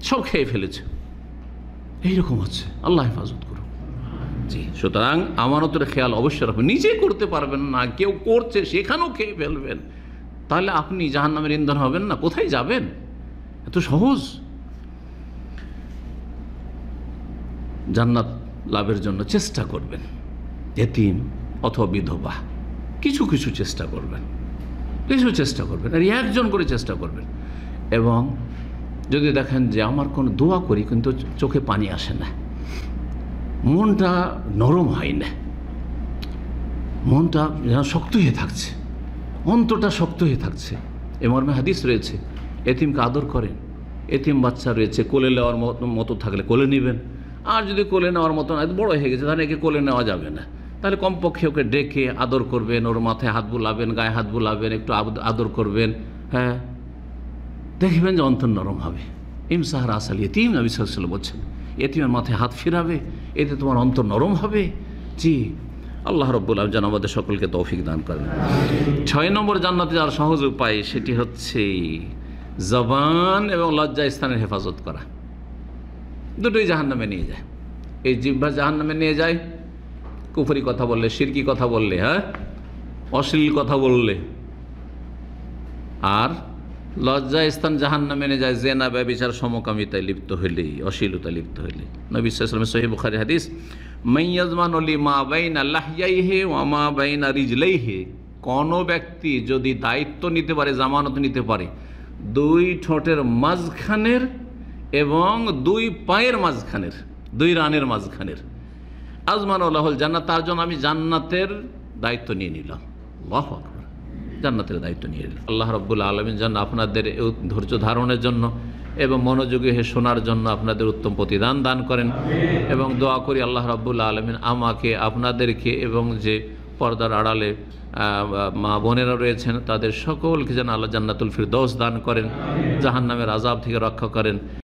সব খেয়ে ফেলেছে। এইরকম হচ্ছে, আল্লাহ হেফাজত করুন। জি, সুতরাং আমানতের খেয়াল অবশ্যই রাখবেন। নিজে করতে পারবেন না, কেউ করছে সেখানেও খেয়ে ফেলবেন, তাহলে আপনি জাহান্নামের ইন্ধন হবেন না। কোথায় যাবেন? এত সহজ। জান্নাত লাভের জন্য চেষ্টা করবেন, এতিম অথবা বিধবা, কিছু কিছু চেষ্টা করবেন, আর একজন করে চেষ্টা করবেন। এবং যদি দেখেন যে আমার কোনো দোয়া করি কিন্তু চোখে পানি আসে না, মনটা নরম হয় না, মনটা যেন শক্ত হয়ে থাকছে, অন্তরটা শক্ত হয়ে থাকছে, এ মর্মে হাদিস রয়েছে, এতিমকে আদর করেন। এতিম বাচ্চা রয়েছে, কোলে নেওয়ার মতো থাকলে কোলে নেবেন, আর যদি কোলে নেওয়ার মতো না, বড় হয়ে গেছে, তাহলে একে কোলে নেওয়া যাবে না, তাহলে কমপক্ষে ওকে ডেকে আদর করবেন, ওর মাথায় হাত বুলাবেন, গায়ে হাত বুলাবেন, একটু আদর করবেন। হ্যাঁ, দেখবেন যে অন্তর নরম হবে। ইমসাহার আসাল ইয়েতিম, নবী সাল্লাল্লাহু আলাইহি ওয়াসাল্লাম বলছেন, এতিমের মাথায় হাত ফিরাবে, এতে তোমার অন্তর নরম হবে। জি, আল্লাহ রাব্বুল আলামিন যেন আমাদের সকলকে তৌফিক দান করেন। 6 নম্বর জান্নাতে যাওয়ার সহজ উপায়, সেটি হচ্ছে জবান এবং লজ্জা স্থানের হেফাজত করা। দুটোই জাহান্নামে নিয়ে যায়। এই জিহ্বা জাহান্নামে নিয়ে যায় কুফরি কথা বললে, শিরকি কথা বললে, হ্যাঁ, অশ্লীল কথা বললে। আর লজ্জা স্থান জাহান্নামে নিয়ে যায় জেনা ব্যভিচার সমকামিতায় লিপ্ত হইলেই, অশ্লীলতায় লিপ্ত হইলে। নবী সাল্লাল্লাহু আলাইহি ওয়াসাল্লাম সহিহ বুখারী হাদিস, মাইয়াজমানু লিমা বাইনা লাহইয়াইহি ওয়া মা বাইনা রিজলাইহি, কোন ব্যক্তি যদি দায়িত্ব নিতে পারে, জামানত নিতে পারে দুই ঠোঁটের মাঝখানের এবং দুই পায়ের মাঝখানের, দুই রানের মাঝখানের, আজমানুল্লাহুল জান্নাত, তার জন্য আমি জান্নাতের দায়িত্ব নিয়ে নিলাম। আল্লাহু আকবার, জান্নাতের দায়িত্ব নিয়ে নিলাম। আল্লাহ রাব্বুল আলামিন যেন আপনাদের ধৈর্য ধারণের জন্য এবং মনোযোগী হয়ে শোনার জন্য আপনাদের উত্তম প্রতিদান দান করেন। এবং দোয়া করি আল্লাহ রাব্বুল আলামিন আমাকে, আপনাদেরকে এবং যে পর্দার আড়ালে মা বোনেরা রয়েছেন তাদের সকলকে যেন আল্লাহ জান্নাতুল ফিরদৌস দান করেন, জাহান্নামের আযাব থেকে রক্ষা করেন।